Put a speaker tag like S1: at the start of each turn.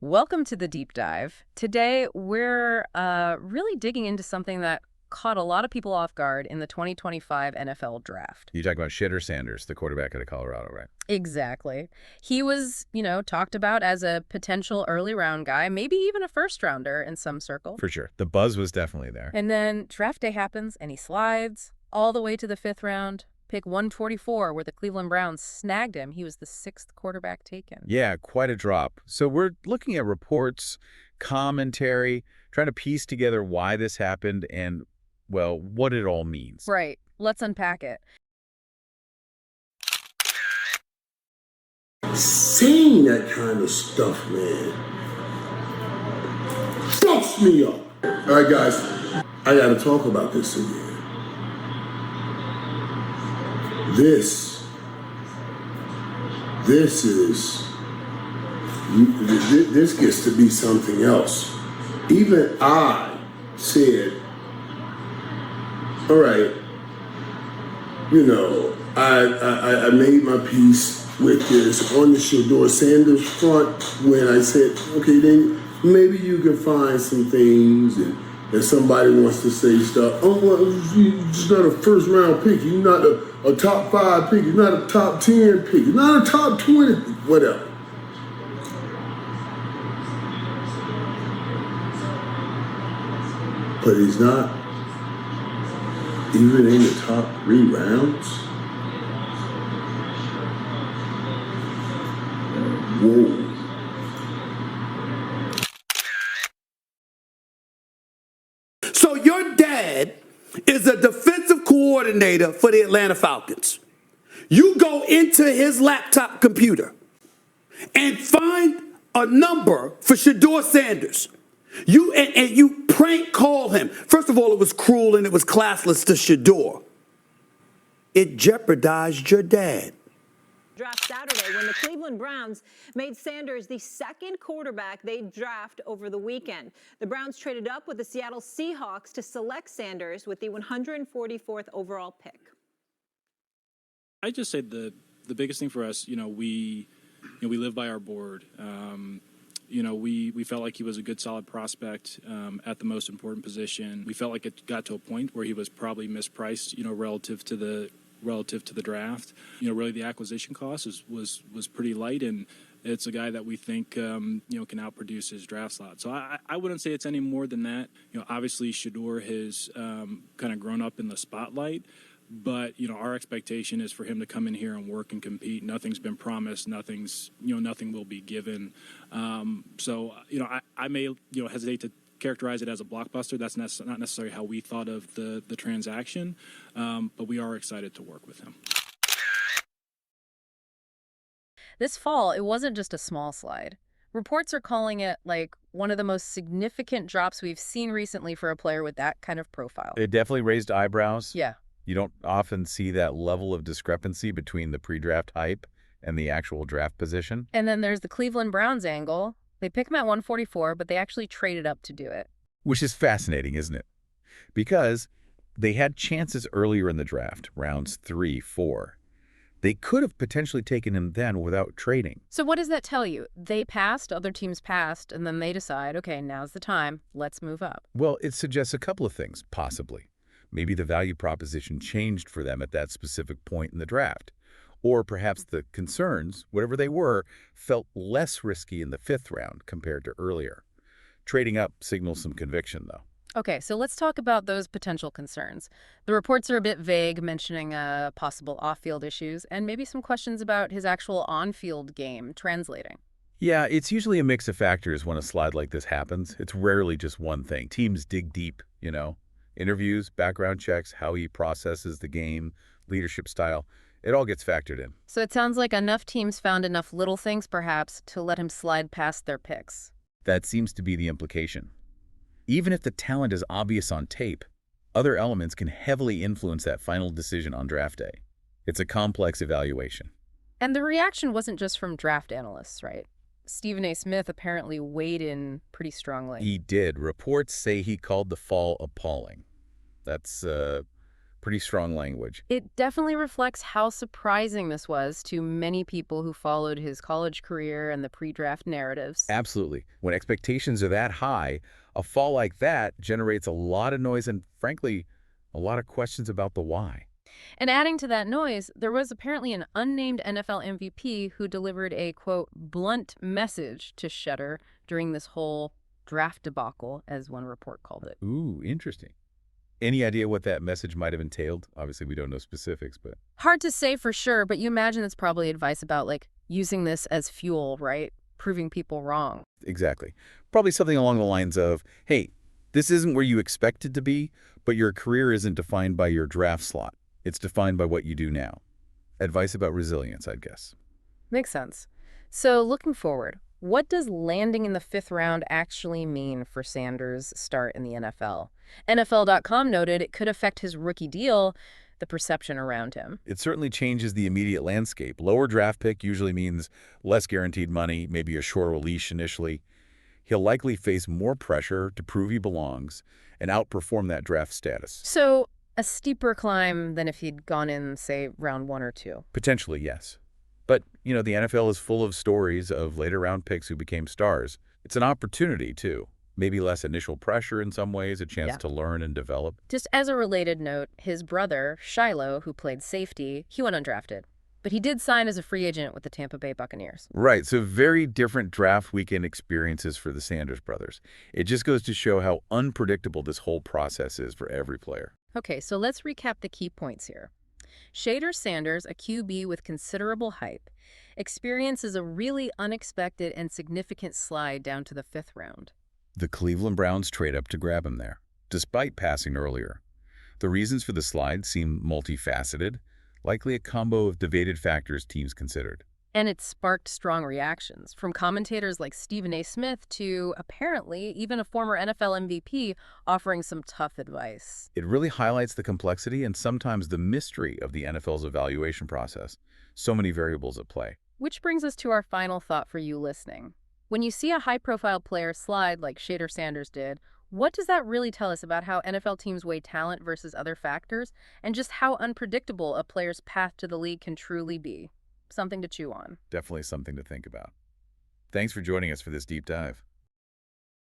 S1: Welcome to the deep dive. Today, we're really digging into something that caught a lot of people off guard in the 2025 NFL draft.
S2: You talk about Shedeur Sanders, the quarterback out of Colorado, right?
S1: Exactly. He was, talked about as a potential early round guy, maybe even a first rounder in some circles.
S2: For sure. The buzz was definitely there.
S1: And then draft day happens and he slides all the way to the fifth round. Pick 144, where the Cleveland Browns snagged him. He was the sixth quarterback taken.
S2: Yeah, quite a drop. So we're looking at reports, commentary, trying to piece together why this happened and, well, what it all means.
S1: Right. Let's unpack it.
S3: Saying that kind of stuff, man, fucks me up. All right, guys, I got to talk about this again. This gets to be something else. Even I said, all right, I made my peace with this on the Shedeur Sanders front when I said, okay, then maybe you can find some things and if somebody wants to say stuff, oh, well, you're just not a first round pick. You're not a top 5 pick. You're not a top 10 pick. You're not a top 20 pick, whatever. But he's not even in the top 3 rounds. Whoa.
S4: So your dad is a defensive coordinator for the Atlanta Falcons. You go into his laptop computer and find a number for Shedeur Sanders. You prank call him. First of all, it was cruel and it was classless to Shedeur. It jeopardized your dad.
S5: Draft Saturday when the Cleveland Browns made Sanders the second quarterback they'd draft over the weekend. The Browns traded up with the Seattle Seahawks to select Sanders with the 144th overall pick.
S6: I just say the biggest thing for us, we live by our board. We felt like he was a good, solid prospect at the most important position. We felt like it got to a point where he was probably mispriced, relative to the draft. Really the acquisition cost was pretty light, and it's a guy that we think can outproduce his draft slot. So I wouldn't say it's any more than that. Obviously Shedeur has kind of grown up in the spotlight, but our expectation is for him to come in here and work and compete. Nothing's been promised. Nothing will be given. So I may hesitate to characterize it as a blockbuster. That's not necessarily how we thought of the transaction, but we are excited to work with him.
S1: This fall, it wasn't just a small slide. Reports are calling it like one of the most significant drops we've seen recently for a player with that kind of profile.
S2: It definitely raised eyebrows.
S1: Yeah.
S2: You don't often see that level of discrepancy between the pre-draft hype and the actual draft position.
S1: And then there's the Cleveland Browns angle. They pick him at 144, but they actually traded up to do it.
S2: Which is fascinating, isn't it? Because they had chances earlier in the draft, rounds 3, 4. They could have potentially taken him then without trading.
S1: So what does that tell you? They passed, other teams passed, and then they decide, okay, now's the time, let's move up.
S2: Well, it suggests a couple of things, possibly. Maybe the value proposition changed for them at that specific point in the draft. Or perhaps the concerns, whatever they were, felt less risky in the 5th round compared to earlier. Trading up signals some conviction, though.
S1: Okay, so let's talk about those potential concerns. The reports are a bit vague, mentioning possible off-field issues and maybe some questions about his actual on-field game translating.
S2: Yeah, it's usually a mix of factors when a slide like this happens. It's rarely just one thing. Teams dig deep, Interviews, background checks, how he processes the game, leadership style. It all gets factored in.
S1: So it sounds like enough teams found enough little things, perhaps, to let him slide past their picks.
S2: That seems to be the implication. Even if the talent is obvious on tape, other elements can heavily influence that final decision on draft day. It's a complex evaluation.
S1: And the reaction wasn't just from draft analysts, right? Stephen A. Smith apparently weighed in pretty strongly.
S2: He did. Reports say he called the fall appalling. That's Pretty strong language.
S1: It definitely reflects how surprising this was to many people who followed his college career and the pre-draft narratives.
S2: Absolutely. When expectations are that high, a fall like that generates a lot of noise and, frankly, a lot of questions about the why.
S1: And adding to that noise, there was apparently an unnamed NFL MVP who delivered a, quote, blunt message to Shedeur during this whole draft debacle, as one report called it.
S2: Ooh, interesting. Any idea what that message might have entailed? Obviously, we don't know specifics, but
S1: Hard to say for sure, but you imagine it's probably advice about, like, using this as fuel, right? Proving people wrong.
S2: exactly. Probably something along the lines of, hey, this isn't where you expected to be, but your career isn't defined by your draft slot. It's defined by what you do now. Advice about resilience, I'd guess.
S1: Makes sense. So looking forward, what does landing in the fifth round actually mean for Sanders' start in the NFL? NFL.com noted it could affect his rookie deal, the perception around him.
S2: It certainly changes the immediate landscape. Lower draft pick usually means less guaranteed money, maybe a shorter leash initially. He'll likely face more pressure to prove he belongs and outperform that draft status.
S1: So a steeper climb than if he'd gone in, say, round 1 or 2.
S2: Potentially, yes. But, the NFL is full of stories of later round picks who became stars. It's an opportunity, too. Maybe less initial pressure in some ways, a chance to learn and develop.
S1: Just as a related note, his brother, Shiloh, who played safety, he went undrafted. But he did sign as a free agent with the Tampa Bay Buccaneers.
S2: Right, so very different draft weekend experiences for the Sanders brothers. It just goes to show how unpredictable this whole process is for every player.
S1: Okay, so let's recap the key points here. Shedeur Sanders, a QB with considerable hype, experiences a really unexpected and significant slide down to the fifth round.
S2: The Cleveland Browns trade up to grab him there, despite passing earlier. The reasons for the slide seem multifaceted, likely a combo of debated factors teams considered.
S1: And it sparked strong reactions, from commentators like Stephen A. Smith to, apparently, even a former NFL MVP offering some tough advice.
S2: It really highlights the complexity and sometimes the mystery of the NFL's evaluation process. So many variables at play.
S1: Which brings us to our final thought for you listening. When you see a high-profile player slide like Shedeur Sanders did, what does that really tell us about how NFL teams weigh talent versus other factors, and just how unpredictable a player's path to the league can truly be? Something to chew on.
S2: Definitely something to think about. Thanks for joining us for this deep dive.